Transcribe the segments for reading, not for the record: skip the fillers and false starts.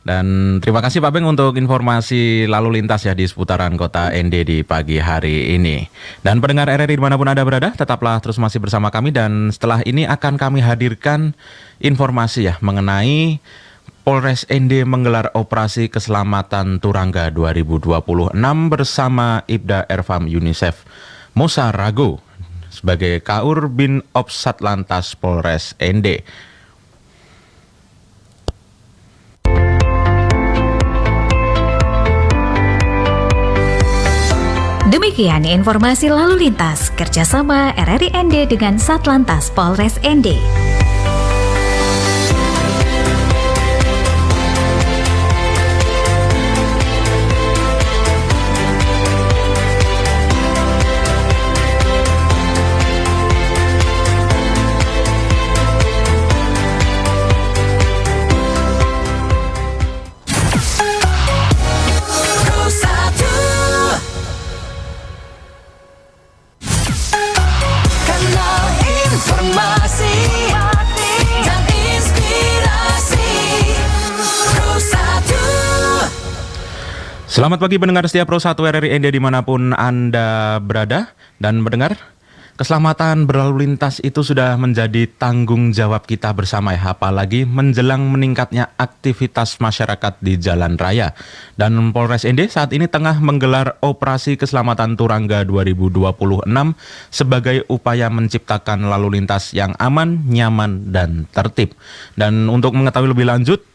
Dan terima kasih Pak Beng untuk informasi lalu lintas ya di seputaran kota ND di pagi hari ini. Dan pendengar RRI dimanapun Anda berada, tetaplah terus masih bersama kami. Dan setelah ini akan kami hadirkan informasi ya mengenai Polres ND menggelar operasi keselamatan Turangga 2026 bersama Ibda Erfam UNICEF Mosarago sebagai Kaur Bin Ops Satlantas Polres ND. Demikian informasi lalu lintas kerjasama RRI ND dengan Satlantas Polres ND. Selamat pagi pendengar setia Pro 1 RRI ND dimanapun Anda berada dan mendengar. Keselamatan berlalu lintas itu sudah menjadi tanggung jawab kita bersama ya, apalagi menjelang meningkatnya aktivitas masyarakat di jalan raya. Dan Polres ND saat ini tengah menggelar operasi keselamatan Turangga 2026 sebagai upaya menciptakan lalu lintas yang aman, nyaman, dan tertib. Dan untuk mengetahui lebih lanjut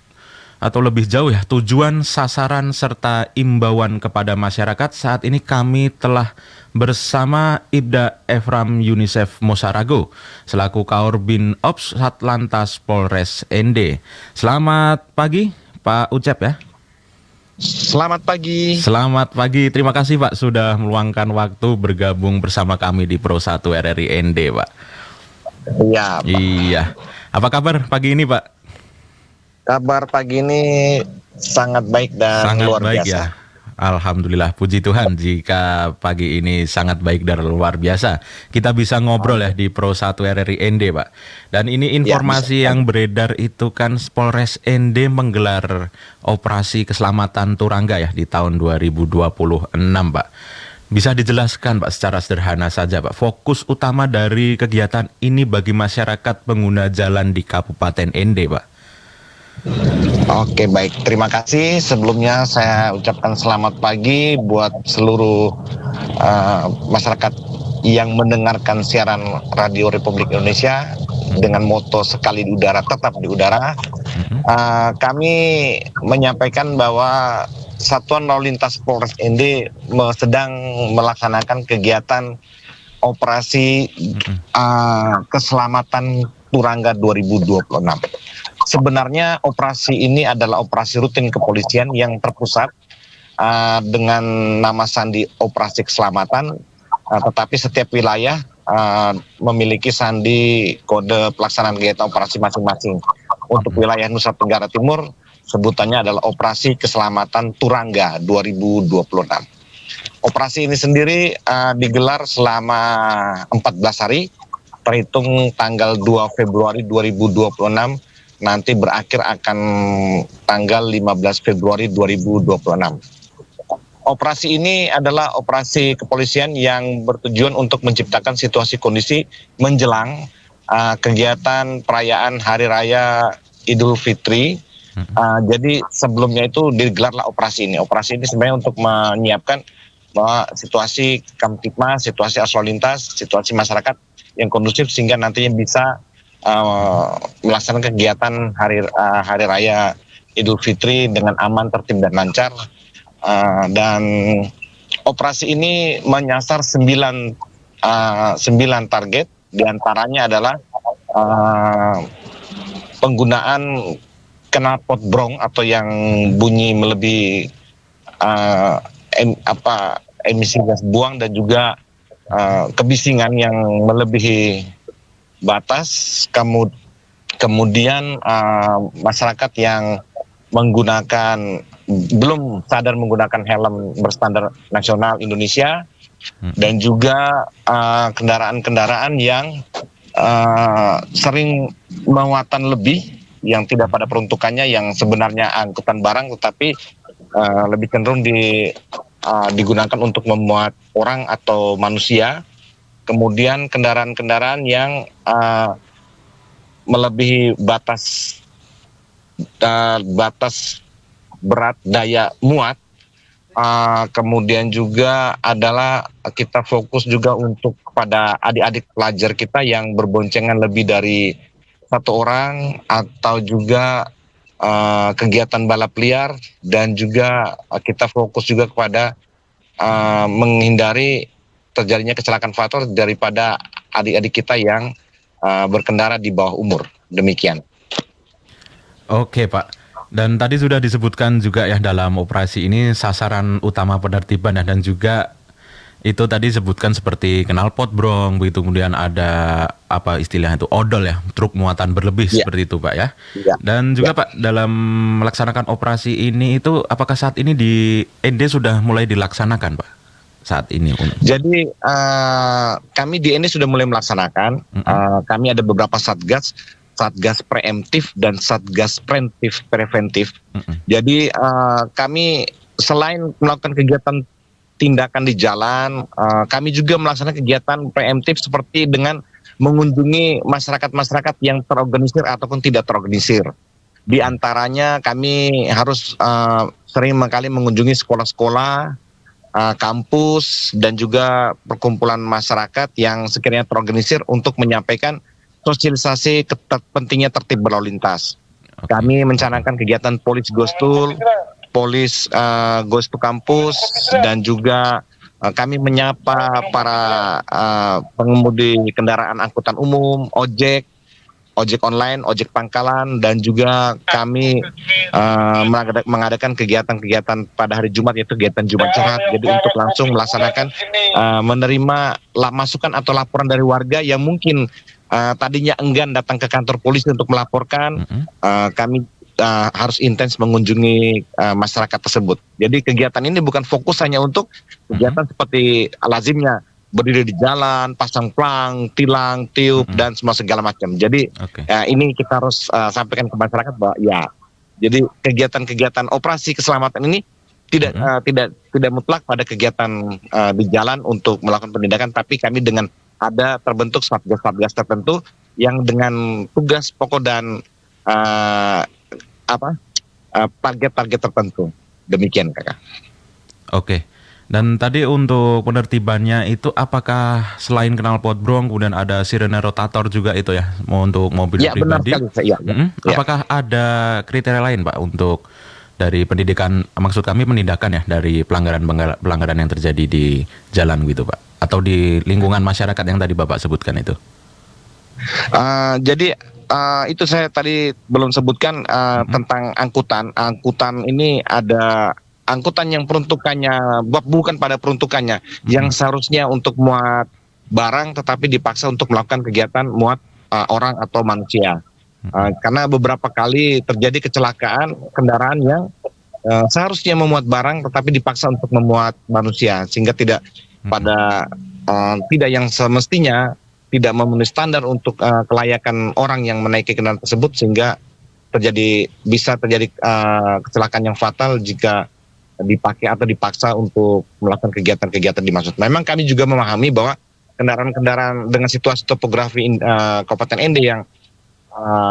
atau lebih jauh ya, tujuan, sasaran, serta imbauan kepada masyarakat, saat ini kami telah bersama Ibda Erfam UNICEF Mosarago selaku Kaur Bin Ops Satlantas Polres ND. Selamat pagi Pak Ucep ya. Selamat pagi. Selamat pagi, terima kasih Pak sudah meluangkan waktu bergabung bersama kami di Pro 1 RRI ND Pak. Iya Pak. Iya, apa kabar pagi ini Pak? Kabar pagi ini sangat baik dan sangat luar baik biasa. Ya. Alhamdulillah, puji Tuhan jika pagi ini sangat baik dan luar biasa. Kita bisa ngobrol ya di Pro 1 RRI ND Pak. Dan ini informasi yang beredar itu kan Polres ND menggelar operasi keselamatan Turangga ya di tahun 2026 Pak. Bisa dijelaskan Pak secara sederhana saja Pak, fokus utama dari kegiatan ini bagi masyarakat pengguna jalan di Kabupaten ND Pak? Oke, baik. Terima kasih. Sebelumnya saya ucapkan selamat pagi buat seluruh masyarakat yang mendengarkan siaran Radio Republik Indonesia dengan moto sekali di udara tetap di udara. Kami menyampaikan bahwa Satuan Lalu Lintas Polres ND sedang melaksanakan kegiatan operasi keselamatan Turangga 2026. Sebenarnya operasi ini adalah operasi rutin kepolisian yang terpusat dengan nama sandi operasi keselamatan, tetapi setiap wilayah memiliki sandi kode pelaksanaan kegiatan operasi masing-masing. Untuk wilayah Nusa Tenggara Timur sebutannya adalah operasi keselamatan Turangga 2026. Operasi ini sendiri digelar selama 14 hari terhitung tanggal 2 Februari 2026, nanti berakhir akan tanggal 15 Februari 2026. Operasi ini adalah operasi kepolisian yang bertujuan untuk menciptakan situasi kondisi menjelang kegiatan perayaan Hari Raya Idul Fitri. Jadi sebelumnya itu digelarlah operasi ini. Operasi ini sebenarnya untuk menyiapkan bahwa situasi Kamtipmas, situasi arus lalu lintas, situasi masyarakat yang kondusif sehingga nantinya bisa melaksanakan kegiatan hari raya Idul Fitri dengan aman, tertib, dan lancar. Dan operasi ini menyasar 9 target, diantaranya adalah penggunaan knalpot brong atau yang bunyi melebihi emisi gas buang dan juga kebisingan yang melebihi batas, kemudian masyarakat yang belum sadar menggunakan helm berstandar nasional Indonesia, dan juga kendaraan-kendaraan yang sering muatan lebih yang tidak pada peruntukannya, yang sebenarnya angkutan barang tetapi lebih cenderung digunakan untuk memuat orang atau manusia. Kemudian kendaraan-kendaraan yang melebihi batas berat daya muat. Kemudian juga adalah kita fokus juga untuk kepada adik-adik pelajar kita yang berboncengan lebih dari satu orang, atau juga kegiatan balap liar, dan juga kita fokus juga kepada menghindari terjadinya kecelakaan fatal daripada adik-adik kita yang berkendara di bawah umur. Demikian. Oke Pak. Dan tadi sudah disebutkan juga ya dalam operasi ini sasaran utama penertiban ya, dan juga itu tadi sebutkan seperti knalpot brong, begitu, kemudian ada apa istilahnya itu odol ya, truk muatan berlebih seperti itu Pak ya. Dan juga Pak, dalam melaksanakan operasi ini itu apakah saat ini di ND sudah mulai dilaksanakan Pak? Saat ini. Jadi kami di ND sudah mulai melaksanakan. Kami ada beberapa satgas preemptif dan satgas preventif. Jadi kami selain melakukan kegiatan tindakan di jalan, kami juga melaksanakan kegiatan preemptif seperti dengan mengunjungi masyarakat-masyarakat yang terorganisir ataupun tidak terorganisir. Di antaranya kami harus sering kali mengunjungi sekolah-sekolah, kampus, dan juga perkumpulan masyarakat yang sekiranya terorganisir untuk menyampaikan sosialisasi pentingnya tertib berlalu lintas. Kami mencanangkan kegiatan polis gostul, polis goes to kampus, dan juga kami menyapa para pengemudi kendaraan angkutan umum, ojek online, ojek pangkalan, dan juga kami mengadakan kegiatan-kegiatan pada hari Jumat, yaitu kegiatan Jumat Cerah. Jadi untuk langsung melaksanakan menerima masukan atau laporan dari warga yang mungkin tadinya enggan datang ke kantor polisi untuk melaporkan, kami harus intens mengunjungi masyarakat tersebut. Jadi kegiatan ini bukan fokus hanya untuk kegiatan seperti lazimnya berdiri di jalan, pasang plang, tilang, tiup, dan semua segala macam. Jadi ini kita harus sampaikan ke masyarakat bahwa ya, jadi kegiatan-kegiatan operasi keselamatan ini tidak mutlak pada kegiatan di jalan untuk melakukan penindakan, tapi kami dengan ada terbentuk satgas-satgas tertentu yang dengan tugas pokok dan target-target tertentu. Demikian Kakak. Oke. Dan tadi untuk penertibannya itu apakah selain knalpot brong kemudian ada sirene rotator juga itu ya untuk mobil pribadi? Benar sekali. Apakah ada kriteria lain Pak untuk dari pendidikan, maksud kami penindakan ya dari pelanggaran yang terjadi di jalan gitu Pak, atau di lingkungan masyarakat yang tadi Bapak sebutkan itu? Jadi itu saya tadi belum sebutkan tentang angkutan. Angkutan ini ada angkutan yang peruntukannya bukan pada peruntukannya, yang seharusnya untuk muat barang tetapi dipaksa untuk melakukan kegiatan muat orang atau manusia. Karena beberapa kali terjadi kecelakaan kendaraan yang seharusnya memuat barang tetapi dipaksa untuk memuat manusia, sehingga tidak yang semestinya tidak memenuhi standar untuk kelayakan orang yang menaiki kendaraan tersebut, sehingga bisa terjadi kecelakaan yang fatal jika dipakai atau dipaksa untuk melakukan kegiatan-kegiatan dimaksud. Memang kami juga memahami bahwa kendaraan-kendaraan dengan situasi topografi Kabupaten ND yang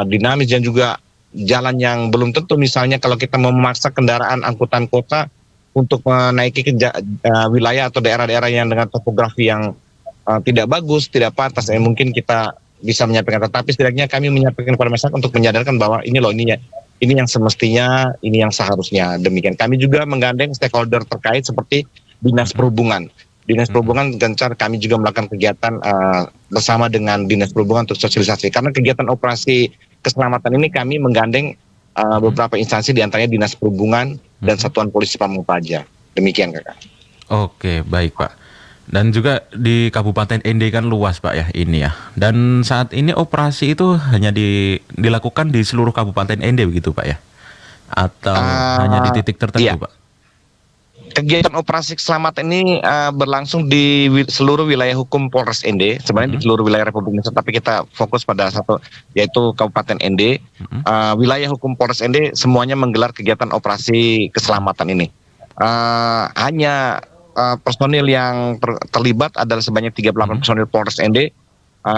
dinamis dan juga jalan yang belum tentu, misalnya kalau kita memaksa kendaraan angkutan kota untuk menaiki wilayah atau daerah-daerah yang dengan topografi yang tidak bagus, tidak pantas, mungkin kita bisa menyampaikan, tetapi setidaknya kami menyampaikan kepada masyarakat untuk menyadarkan bahwa ini yang semestinya, ini yang seharusnya. Demikian. Kami juga menggandeng stakeholder terkait seperti Dinas Perhubungan. Dinas Perhubungan gencar kami juga melakukan kegiatan bersama dengan Dinas Perhubungan untuk sosialisasi. Karena kegiatan operasi keselamatan ini kami menggandeng beberapa instansi, diantaranya Dinas Perhubungan dan Satuan Polisi Pamung Praja. Demikian Kakak. Oke, baik Pak. Dan juga di Kabupaten ND kan luas Pak ya ini ya. Dan saat ini operasi itu hanya dilakukan di seluruh Kabupaten ND begitu Pak ya? Atau hanya di titik tertentu Pak? Kegiatan operasi keselamatan ini berlangsung di seluruh wilayah hukum Polres ND, sebenarnya di seluruh wilayah Republik Indonesia, tapi kita fokus pada satu, yaitu Kabupaten ND. Wilayah hukum Polres ND semuanya menggelar kegiatan operasi keselamatan ini. Hanya personil yang terlibat adalah sebanyak 38 personil Polres ND.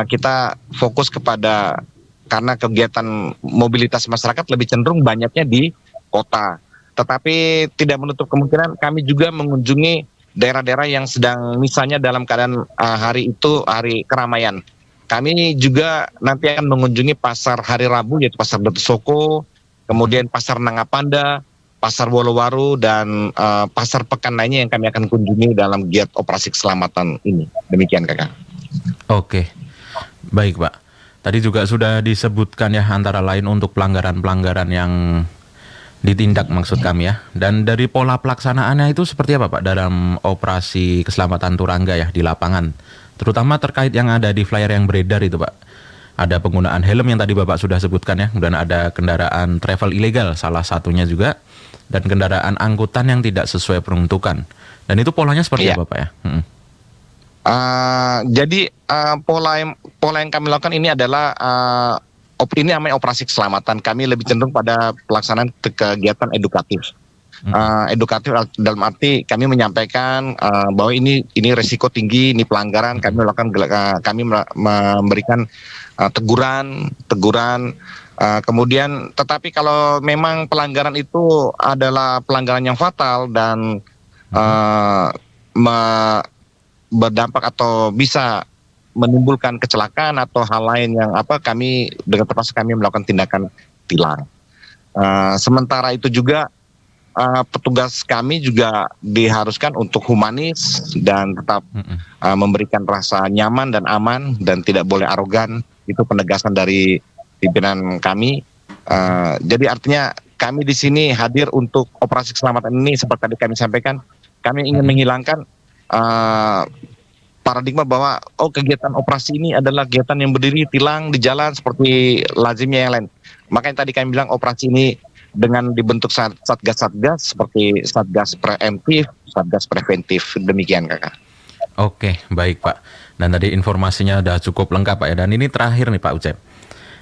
Kita fokus kepada, karena kegiatan mobilitas masyarakat lebih cenderung banyaknya di kota. Tetapi tidak menutup kemungkinan kami juga mengunjungi daerah-daerah yang sedang misalnya dalam keadaan hari itu hari keramaian. Kami juga nanti akan mengunjungi pasar hari Rabu, yaitu pasar Datu Soko, kemudian pasar Nangapanda, pasar Wolowaru, dan pasar pekan lainnya yang kami akan kunjungi dalam giat operasi keselamatan ini. Demikian Kakak. Oke, baik Pak. Tadi juga sudah disebutkan ya, antara lain untuk pelanggaran-pelanggaran yang ditindak maksud kami ya. Dan dari pola pelaksanaannya itu seperti apa Pak dalam operasi keselamatan Turangga ya di lapangan? Terutama terkait yang ada di flyer yang beredar itu Pak. Ada penggunaan helm yang tadi Bapak sudah sebutkan ya, dan ada kendaraan travel ilegal salah satunya juga, dan kendaraan angkutan yang tidak sesuai peruntukan. Dan itu polanya seperti apa Pak ya? Jadi pola yang kami lakukan ini adalah ini namanya operasi keselamatan. Kami lebih cenderung pada pelaksanaan kegiatan edukatif. Edukatif dalam arti kami menyampaikan bahwa ini resiko tinggi, ini pelanggaran. Kami melakukan, kami memberikan teguran. Kemudian, tetapi kalau memang pelanggaran itu adalah pelanggaran yang fatal dan berdampak atau bisa menimbulkan kecelakaan atau hal lain yang kami dengan terpaksa kami melakukan tindakan tilang. Sementara itu juga petugas kami juga diharuskan untuk humanis dan tetap memberikan rasa nyaman dan aman dan tidak boleh arogan. Itu penegasan dari pimpinan kami. Jadi artinya kami di sini hadir untuk operasi keselamatan ini, seperti tadi kami sampaikan, kami ingin menghilangkan paradigma bahwa kegiatan operasi ini adalah kegiatan yang berdiri tilang di jalan seperti lazimnya yang lain. Makanya tadi kami bilang operasi ini dengan dibentuk satgas-satgas seperti satgas preemptif, satgas preventif. Demikian Kakak. Oke, baik Pak. Dan tadi informasinya sudah cukup lengkap Pak ya. Dan ini terakhir nih Pak Ucep.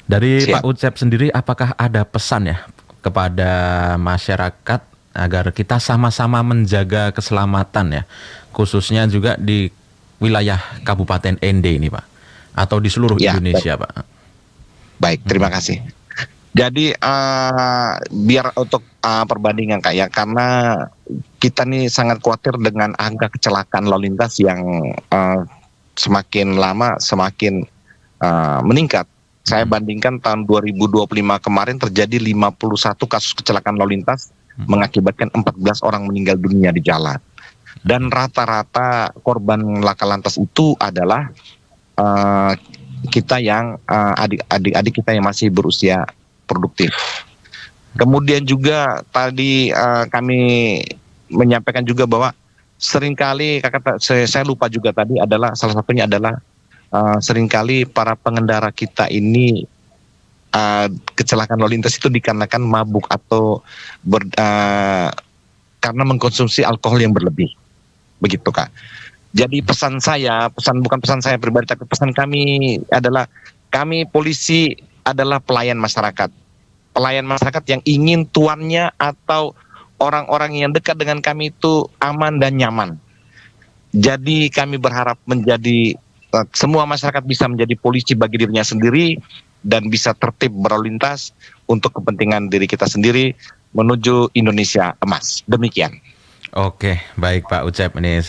Dari Pak Ucep sendiri, apakah ada pesan ya kepada masyarakat agar kita sama-sama menjaga keselamatan ya, khususnya juga di wilayah Kabupaten ND ini Pak, atau di seluruh Indonesia Pak? Baik, terima kasih. Jadi biar untuk perbandingan Kak ya, karena kita nih sangat khawatir dengan angka kecelakaan lalu lintas yang semakin lama semakin meningkat. Saya bandingkan tahun 2025 kemarin terjadi 51 kasus kecelakaan lalu lintas mengakibatkan 14 orang meninggal dunia di jalan. Dan rata-rata korban laka lantas itu adalah kita yang adik-adik kita yang masih berusia produktif. Kemudian juga tadi kami menyampaikan juga bahwa seringkali saya lupa juga tadi adalah salah satunya adalah seringkali para pengendara kita ini kecelakaan lalu lintas itu dikarenakan mabuk atau karena mengkonsumsi alkohol yang berlebih. Begitu Kak. Jadi bukan pesan saya pribadi, tapi pesan kami adalah kami polisi adalah pelayan masyarakat. Pelayan masyarakat yang ingin tuannya atau orang-orang yang dekat dengan kami itu aman dan nyaman. Jadi kami berharap semua masyarakat bisa menjadi polisi bagi dirinya sendiri dan bisa tertib berlalu lintas untuk kepentingan diri kita sendiri menuju Indonesia emas. Demikian. Oke, baik Pak Ucep, ini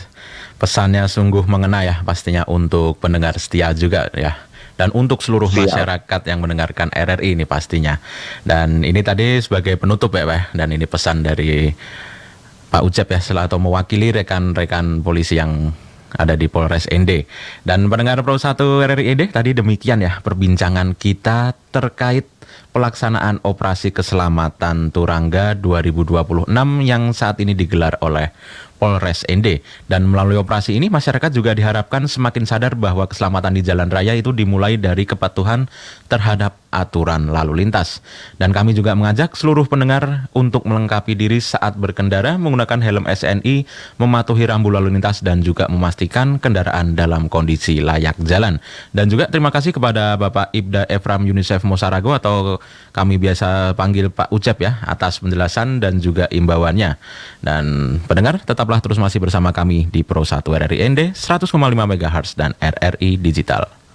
pesannya sungguh mengena ya pastinya untuk pendengar setia juga ya. Dan untuk seluruh masyarakat yang mendengarkan RRI ini pastinya. Dan ini tadi sebagai penutup ya Pak, dan ini pesan dari Pak Ucep ya, atau mewakili rekan-rekan polisi yang ada di Polres ND. Dan pendengar Pro 1 RRI ND, tadi demikian ya perbincangan kita terkait pelaksanaan operasi keselamatan Turangga 2026 yang saat ini digelar oleh Polres ND. Dan melalui operasi ini masyarakat juga diharapkan semakin sadar bahwa keselamatan di jalan raya itu dimulai dari kepatuhan terhadap aturan lalu lintas. Dan kami juga mengajak seluruh pendengar untuk melengkapi diri saat berkendara menggunakan helm SNI, mematuhi rambu lalu lintas dan juga memastikan kendaraan dalam kondisi layak jalan. Dan juga terima kasih kepada Bapak Ibda Efram Yunisef Mosarago atau kami biasa panggil Pak Ucep ya atas penjelasan dan juga imbauannya. Dan pendengar tetaplah terus masih bersama kami di Pro 1 RRI ND 100,5 MHz dan RRI Digital.